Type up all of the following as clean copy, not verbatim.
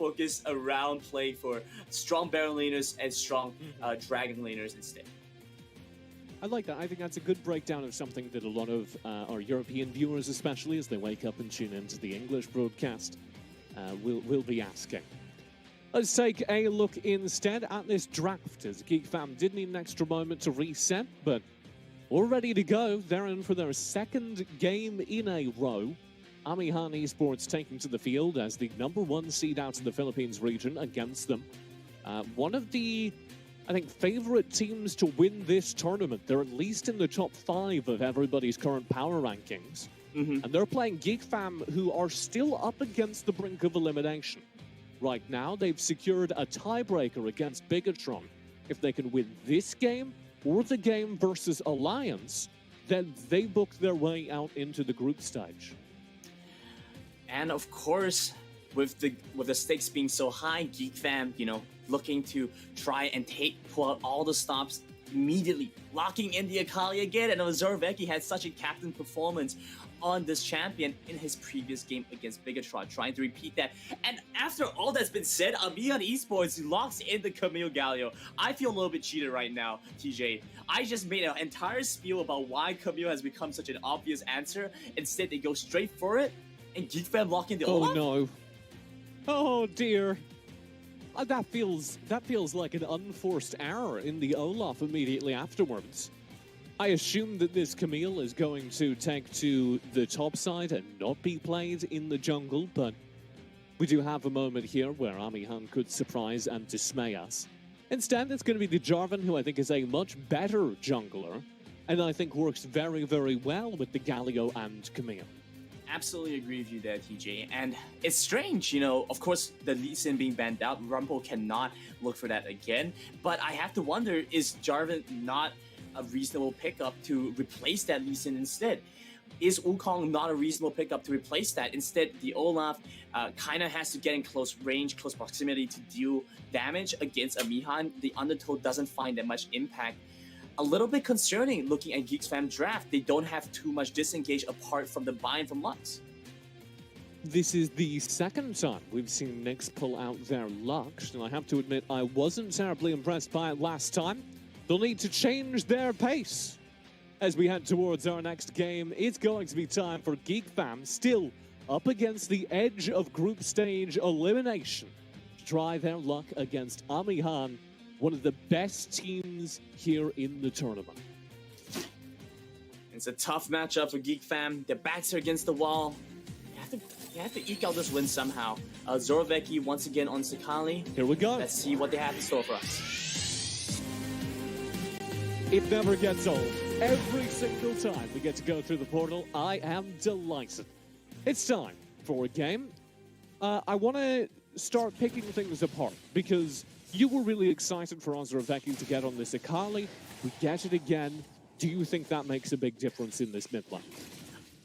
focus around playing for strong Baron laners and strong Dragon laners instead. I like that. I think that's a good breakdown of something that a lot of our European viewers, especially as they wake up and tune into the English broadcast, will be asking. Let's take a look instead at this draft, as Geek Fam did need an extra moment to reset, but all ready to go. They're in for their second game in a row. Amihan Esports taking to the field as the #1 seed out in the Philippines region against them. One of the, I think, favorite teams to win this tournament. They're at least in the top 5 of everybody's current power rankings. And they're playing Geek Fam, who are still up against the brink of elimination. Right now, they've secured a tiebreaker against Bigetron. If they can win this game or the game versus Alliance, then they book their way out into the group stage. And of course, with the stakes being so high, Geek Fam, looking to try and pull out all the stops immediately, locking in the Akali again. And Cerberus had such a captain performance on this champion in his previous game against Bigetron, trying to repeat that. And after all that's been said, Amihan Esports locks in the Camille Galio. I feel a little bit cheated right now, TJ. I just made an entire spiel about why Camille has become such an obvious answer. Instead, they go straight for it, and Geek Fam lock in the Olaf? Oh no. Oh dear. That feels like an unforced error in the Olaf immediately afterwards. I assume that this Camille is going to take to the top side and not be played in the jungle, but we do have a moment here where Amihan could surprise and dismay us. Instead, it's going to be the Jarvan, who I think is a much better jungler, and I think works very, very well with the Galio and Camille. Absolutely agree with you there, TJ. And it's strange, of course, the Lee Sin being banned out, Rumble cannot look for that again. But I have to wonder, is Jarvan not a reasonable pickup to replace that Lee Sin instead? Is Wukong not a reasonable pickup to replace that? Instead, the Olaf kind of has to get in close range, close proximity to deal damage against Amihan. The Undertow doesn't find that much impact. A little bit concerning looking at Geek's Fam draft. They don't have too much disengage apart from the buy-in from Lux. This is the second time we've seen Nyx pull out their Lux, and I have to admit I wasn't terribly impressed by it last time. They'll need to change their pace. As we head towards our next game, it's going to be time for Geek Fam, still up against the edge of group stage elimination, to try their luck against Amihan, one of the best teams here in the tournament. It's a tough matchup for Geek Fam. Their backs are against the wall. You have to eke out this win somehow. Cerberus once again on Sakali. Here we go. Let's see what they have in store for us. It never gets old. Every single time we get to go through the portal, I am delighted. It's time for a game. I want to start picking things apart because you were really excited for Cerberus to get on this Akali. We get it again. Do you think that makes a big difference in this mid lane?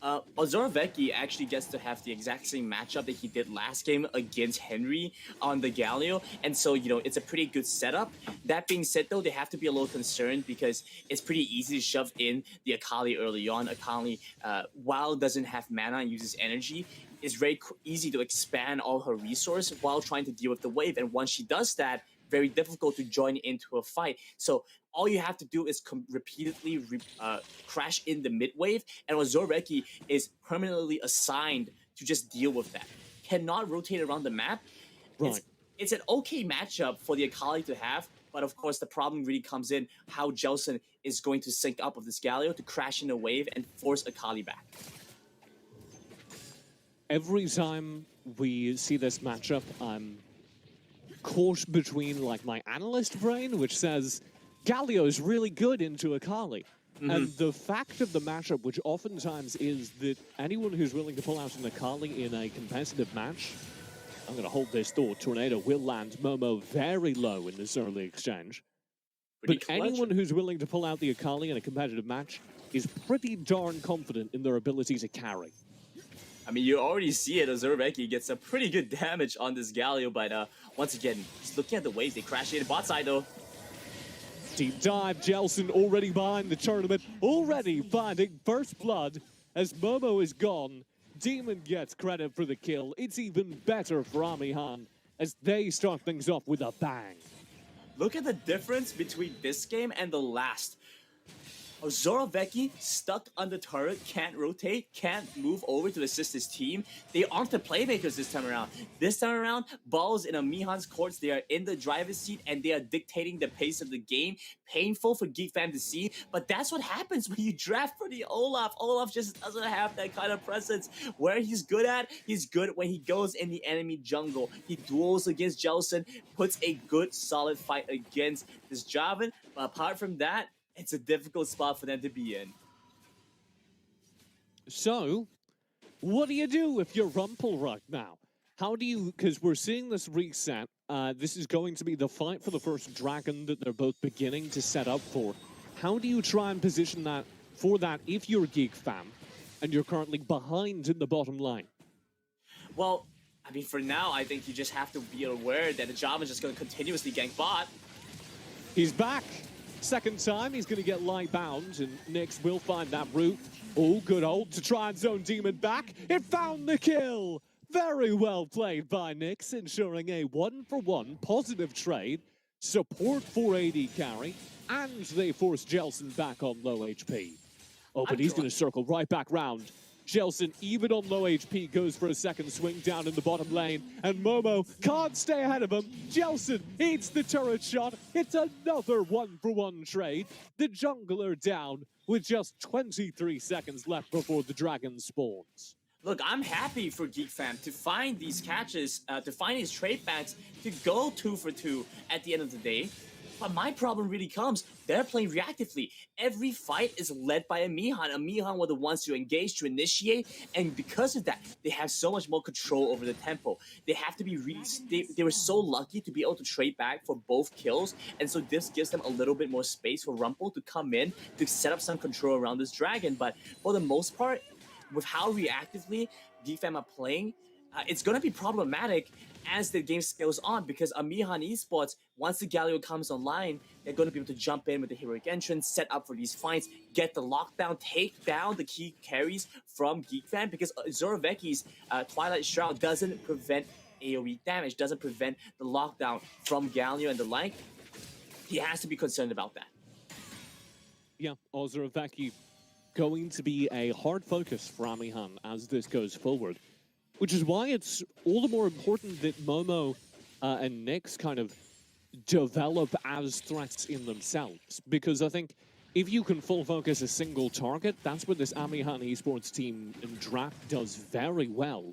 Cerberus actually gets to have the exact same matchup that he did last game against Henry on the Galio, and so, it's a pretty good setup. That being said, though, they have to be a little concerned because it's pretty easy to shove in the Akali early on. Akali, while it doesn't have mana and uses energy, it's very easy to expand all her resource while trying to deal with the wave, and once she does that, very difficult to join into a fight. So all you have to do is repeatedly crash in the mid wave, and Cerberus is permanently assigned to just deal with that. Cannot rotate around the map. Right. It's an okay matchup for the Akali to have, but of course the problem really comes in how Jelson is going to sync up with this Galio to crash in the wave and force Akali back. Every time we see this matchup, I'm caught between my analyst brain, which says Galio is really good into Akali. And the fact of the matchup, which oftentimes is that anyone who's willing to pull out an Akali in a competitive match, I'm going to hold this thought, Tornado will land Momo very low in this early exchange. But anyone who's willing to pull out the Akali in a competitive match is pretty darn confident in their ability to carry. I mean, you already see it. Cerberus gets a pretty good damage on this Galio, but once again, just looking at the waves, they crash in bot side though. Deep dive, Jelson already behind the tournament, already finding first blood as Momo is gone. Demon gets credit for the kill. It's even better for Amihan. as they start things off with a bang. Look at the difference between this game and the last. Zoroveki stuck on the turret, can't rotate, can't move over to assist his team. They aren't the playmakers this time around. This time around, balls in Amihan's courts, they are in the driver's seat and they are dictating the pace of the game. Painful for Geek fam to see, but that's what happens when you draft for the Olaf. Olaf just doesn't have that kind of presence. Where he's good at, he's good when he goes in the enemy jungle. He duels against Jelson, puts a good solid fight against this Javan, but apart from that, it's a difficult spot for them to be in. So, what do you do if you're Rumpel right now? How do you, because we're seeing this reset, this is going to be the fight for the first dragon that they're both beginning to set up for. How do you try and position that for that if you're Geek fam and you're currently behind in the bottom line? Well, I mean, for now, I think you just have to be aware that the Java is just going to continuously gank bot. He's back. Second time, he's going to get light bound, and Nyx will find that route. Oh, good hold to try and zone Demon back. It found the kill. Very well played by Nyx, ensuring a 1-for-1 positive trade, support for AD carry, and they force Jelson back on low HP. Oh, but he's going to circle right back round. Jelson, even on low HP, goes for a second swing down in the bottom lane, and Momo can't stay ahead of him. Jelson eats the turret shot. It's another 1-for-1 trade. The jungler down with just 23 seconds left before the dragon spawns. Look, I'm happy for Geek fam to find these catches, to find these trade backs, to go 2-for-2 at the end of the day. But my problem really comes, they're playing reactively. Every fight is led by Amihan. Amihan were the ones to engage, to initiate, and because of that, they have so much more control over the tempo. They have to be really, they were so lucky to be able to trade back for both kills, and so this gives them a little bit more space for Rumpel to come in, to set up some control around this dragon. But for the most part, with how reactively DFAM are playing, it's going to be problematic as the game scales on, because Amihan Esports, once the Galio comes online, they're going to be able to jump in with the heroic entrance, set up for these fights, get the lockdown, take down the key carries from Geek fam, because Zoroveki's Twilight Shroud doesn't prevent AoE damage, doesn't prevent the lockdown from Galio and the like. He has to be concerned about that. Yeah, Zoroveki going to be a hard focus for Amihan as this goes forward. Which is why it's all the more important that Momo and Nyx kind of develop as threats in themselves. Because I think if you can full focus a single target, that's what this Amihan Esports team in draft does very well.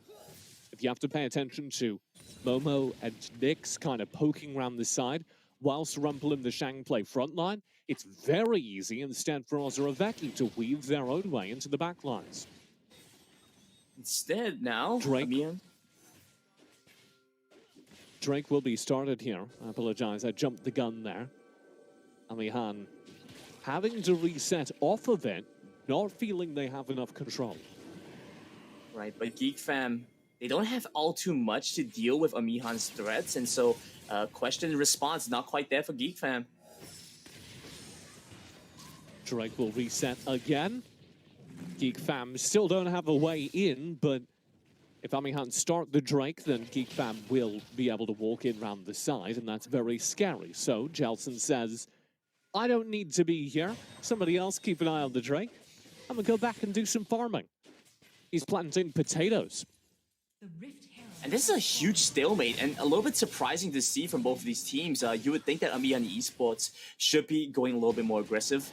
If you have to pay attention to Momo and Nyx kind of poking around the side, whilst Rumpel and the Shang play frontline, it's very easy instead for Zoroveki to weave their own way into the backlines. Instead, now, Drake. Amihan. Drake will be started here. I apologize, I jumped the gun there. Amihan having to reset off of it, not feeling they have enough control. Right, but Geek fam, they don't have all too much to deal with Amihan's threats, and so question and response not quite there for Geek fam. Drake will reset again. Geek fam still don't have a way in, but if Amihan start the Drake, then Geek fam will be able to walk in round the side, and that's very scary. So Jelson says, I don't need to be here. Somebody else keep an eye on the Drake. I'm gonna go back and do some farming. He's planting potatoes. And this is a huge stalemate, and a little bit surprising to see from both of these teams. You would think that Amihan Esports should be going a little bit more aggressive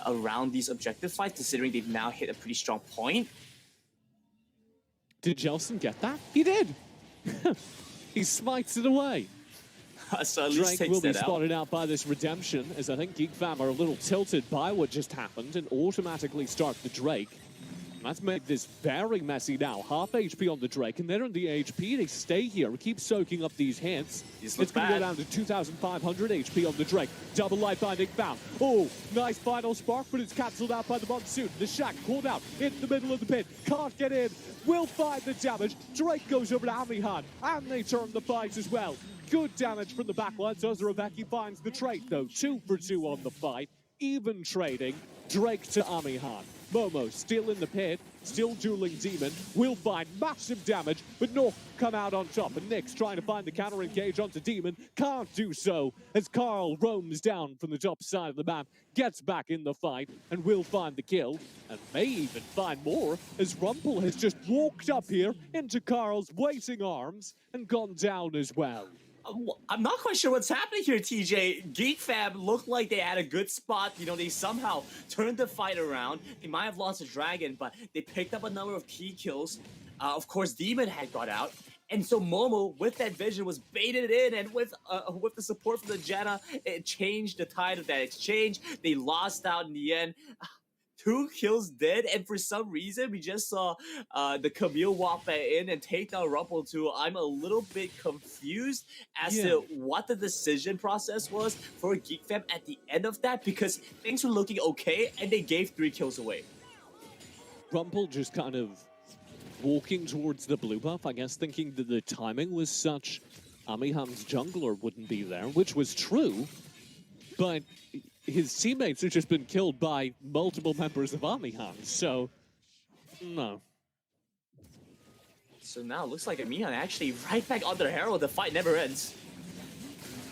around these objective fights, considering they've now hit a pretty strong point. Did Jelson get that? He did! He smites it away. So at least Drake will be that spotted out by this redemption, as I think Geek fam are a little tilted by what just happened and automatically start the Drake. Let's make this very messy now. Half HP on the Drake, and they're on the HP. They stay here, keep soaking up these hits. It's going to go down to 2,500 HP on the Drake. Double light binding found. Oh, nice final spark, but it's cancelled out by the Monsoon. The Shack called out in the middle of the pit. Can't get in. Will find the damage. Drake goes over to Amihan, and they turn the fight as well. Good damage from the backline. Zoroveki finds the trait, though. 2 for 2 on the fight. Even trading. Drake to Amihan. Momo still in the pit, still dueling Demon, will find massive damage, but North come out on top, and Nyx trying to find the counter engage onto Demon, can't do so, as Carl roams down from the top side of the map, gets back in the fight, and will find the kill, and may even find more, as Rumpel has just walked up here into Carl's waiting arms, and gone down as well. I'm not quite sure what's happening here, TJ. Geek Fam looked like they had a good spot. You know, they somehow turned the fight around. They might have lost a dragon, but they picked up a number of key kills. Of course, Demon had got out. And so Momo, with that vision, was baited in, and with the support from the Jenna, it changed the tide of that exchange. They lost out in the end. 2 kills dead, and for some reason, we just saw the Camille walk back in and take down Rumpel too. I'm a little bit confused as to what the decision process was for Geek Fam at the end of that, because things were looking okay, and they gave 3 kills away. Rumpel just kind of walking towards the blue buff, I guess thinking that the timing was such Amihan's jungler wouldn't be there, which was true, but his teammates have just been killed by multiple members of Amihan, so no. So now it looks like Amihan actually right back on their Herald. The fight never ends.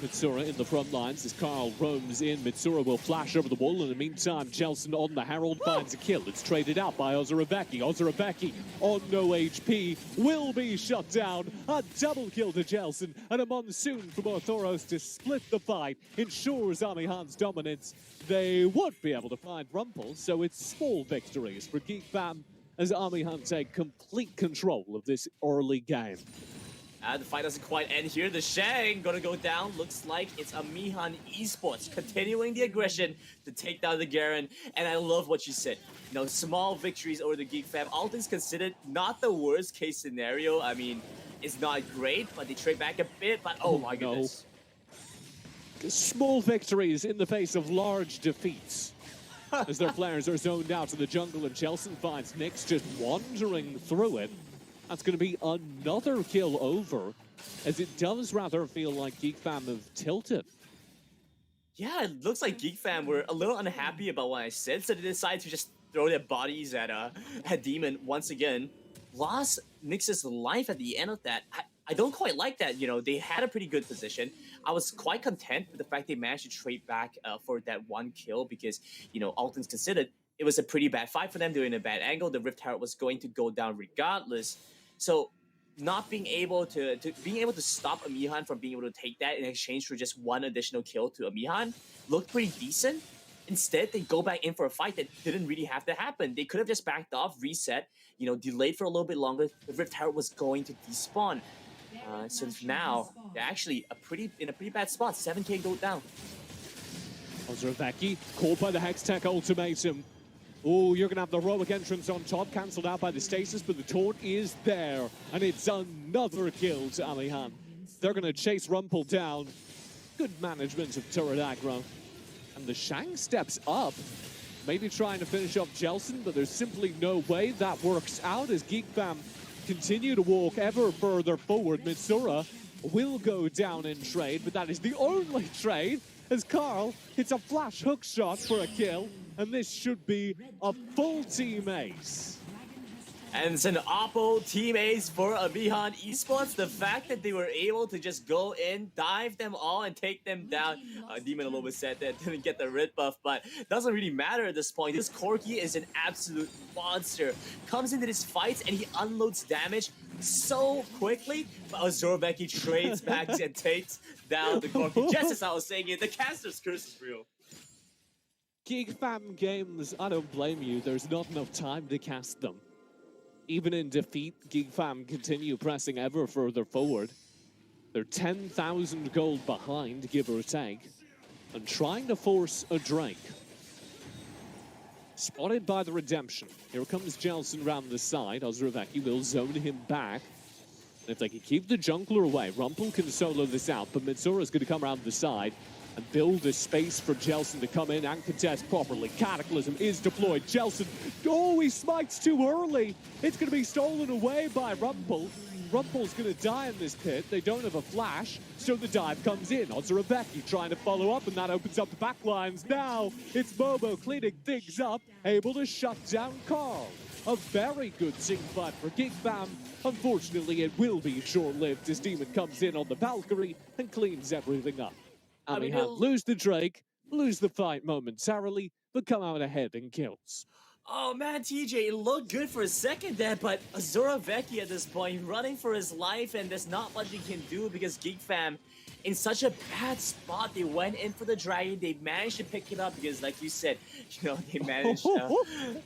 Mitsura in the front lines as Carl roams in. Mitsura will flash over the wall. In the meantime, Jelson on the Herald finds a kill. It's traded out by Ozurabeki. Ozurabeki on no HP will be shut down. A double kill to Jelson and a monsoon from Orthoros to split the fight. Ensures Amihan's dominance. They would be able to find Rumpel, so it's small victories for Geek Fam as Amihan take complete control of this early game. The fight doesn't quite end here. The Shang gonna go down. Looks like it's Amihan Esports continuing the aggression to take down the Garen. And I love what you said. You know, small victories over the Geek Fam. All things considered, not the worst case scenario. I mean, it's not great, but they trade back a bit. But oh my goodness. Small victories in the face of large defeats. As their players are zoned out to the jungle, and Jelson finds Nyx just wandering through it. That's going to be another kill over, as it does rather feel like Geek Fam have tilted. Yeah, it looks like Geek Fam were a little unhappy about what I said, so they decided to just throw their bodies at Demon once again. Lost Nyx's life at the end of that. I don't quite like that. You know, they had a pretty good position. I was quite content with the fact they managed to trade back for that 1 kill because, you know, all things considered, it was a pretty bad fight for them. They were in a bad angle. The Rift Herald was going to go down regardless. So not being able to stop Amihan from being able to take that in exchange for just 1 additional kill to Amihan looked pretty decent. Instead, they go back in for a fight that didn't really have to happen. They could have just backed off, reset, you know, delayed for a little bit longer. The Rift Herald was going to despawn. So now they're actually in a pretty bad spot. 7K go down. Ozurabeki caught by the Hextech ultimatum. Oh, you're going to have the heroic entrance on top, cancelled out by the stasis, but the taunt is there. And it's another kill to Amihan. They're going to chase Rumpel down. Good management of turret aggro. And the Shang steps up, maybe trying to finish off Jelson, but there's simply no way that works out as Geek Fam continue to walk ever further forward. Mitsura will go down in trade, but that is the only trade as Carl hits a flash hook shot for a kill. And this should be a full team ace. And it's an Oppo team ace for Amihan Esports. The fact that they were able to just go in, dive them all, and take them down. Demon a little bit sad that didn't get the red buff, but doesn't really matter at this point. This Corki is an absolute monster. Comes into these fights and he unloads damage so quickly, but Ozurabeki trades back and takes down the Corki. Just as I was saying it, the caster's curse is real. Geek Fam games, I don't blame you. There's not enough time to cast them. Even in defeat, Geek Fam continue pressing ever further forward. They're 10,000 gold behind, give or take, and trying to force a Drake. Spotted by the Redemption. Here comes Jelson round the side. Ozurabeki will zone him back. And if they can keep the jungler away, Rumpel can solo this out, but Mitsura's going to come around the side and build a space for Jelson to come in and contest properly. Cataclysm is deployed. Jelson, oh, he smites too early. It's going to be stolen away by Rumpel. Rumpel's going to die in this pit. They don't have a flash, so the dive comes in. Ozorabeki trying to follow up, and that opens up the back lines. Now it's Momo cleaning things up, able to shut down Carl. A very good team fight for Geek Fam. Unfortunately, it will be short-lived as Demon comes in on the Valkyrie and cleans everything up. Amihan lose the Drake, lose the fight momentarily, but come out ahead in kills. Oh man, TJ, it looked good for a second there, but Ozorabeki at this point running for his life, and there's not much he can do because Geek Fam in such a bad spot. They went in for the dragon, they managed to pick it up because, like you said, they managed.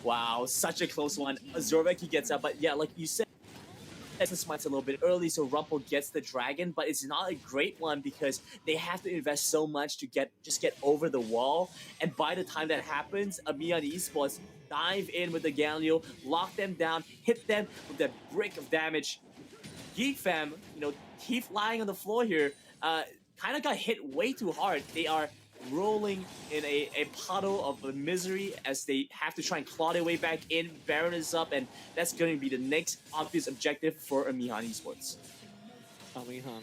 Wow, such a close one. Ozorabeki gets up, but yeah, like you said, the smites a little bit early, so Rumpel gets the dragon, but it's not a great one because they have to invest so much to just get over the wall. And by the time that happens, Amihan Esports dive in with the Galio, lock them down, hit them with that brick of damage. Geek Fam, keep lying on the floor here, kind of got hit way too hard. They are rolling in a puddle of misery as they have to try and claw their way back in. Baron is up, and that's going to be the next obvious objective for Amihan Esports. Amihan,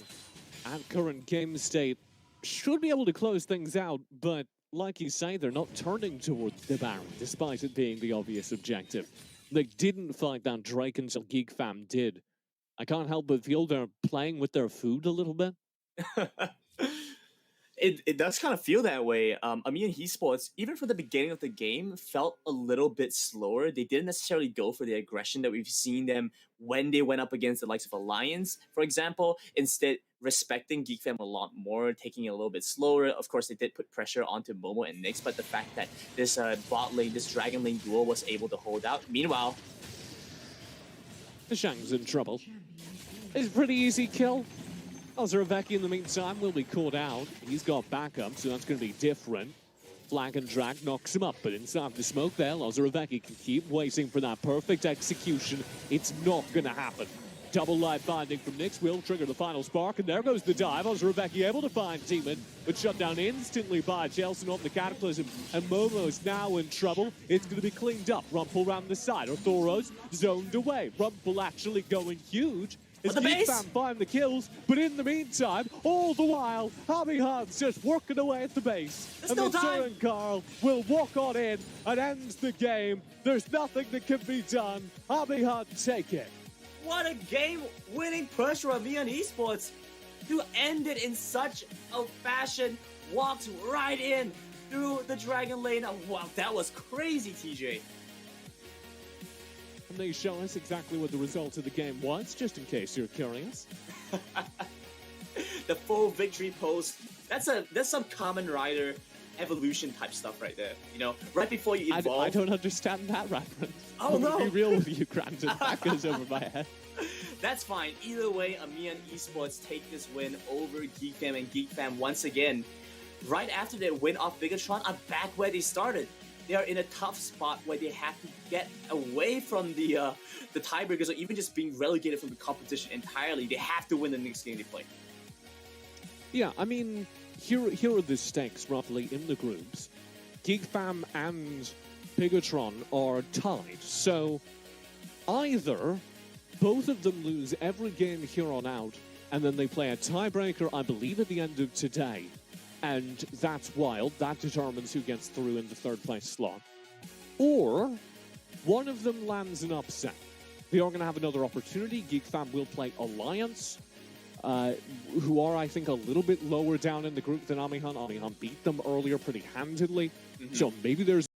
at current game state, should be able to close things out, but like you say, they're not turning towards the Baron, despite it being the obvious objective. They didn't fight that Drake until Geek Fam did. I can't help but feel they're playing with their food a little bit. It does kind of feel that way. Amihan Esports, even from the beginning of the game, felt a little bit slower. They didn't necessarily go for the aggression that we've seen them when they went up against the likes of Alliance, for example. Instead, respecting Geek Fam a lot more, taking it a little bit slower. Of course, they did put pressure onto Momo and Nyx, but the fact that this bot lane, this Dragon lane duo was able to hold out. Meanwhile, the Shang's in trouble. It's a pretty easy kill. Ozorabeki, in the meantime, will be caught out. He's got backup, so that's going to be different. Flag and drag knocks him up, but inside the smoke there, Ozorabeki can keep waiting for that perfect execution. It's not going to happen. Double life binding from Nyx will trigger the final spark, and there goes the dive. Ozorabeki able to find Demon, but shut down instantly by Jelson on the Cataclysm, and Momo's now in trouble. It's going to be cleaned up. Rumpel round the side. Orthoros zoned away. Rumpel actually going huge. Is Geek Fam find the kills, but in the meantime, all the while, Amihan's just working away at the base. And then Turin Carl will walk on in and ends the game. There's nothing that can be done. Amihan take it. What a game-winning push for Amihan Esports to end it in such a fashion. Walked right in through the Dragon lane. Oh, wow, that was crazy, TJ. And they show us exactly what the result of the game was, just in case you're curious. The full victory post. That's some Kamen Rider evolution type stuff right there. Right before you evolve. I don't understand that reference. Oh no! Be real with you, Granted. That goes over my head. That's fine. Either way, Amihan Esports take this win over Geek Fam, and Geek Fam once again, right after their win off Bigetron, are back where they started. They are in a tough spot where they have to get away from the tiebreakers, or even just being relegated from the competition entirely. They have to win the next game they play. Yeah, I mean, here are the stakes roughly in the groups. Geek Fam and Bigetron are tied, so either both of them lose every game here on out, and then they play a tiebreaker, I believe, at the end of today. And that's wild. That determines who gets through in the third place slot. Or one of them lands an upset. They are going to have another opportunity. Geek Fam will play Alliance, who are, I think, a little bit lower down in the group than Amihan. Amihan beat them earlier pretty handedly. So maybe there's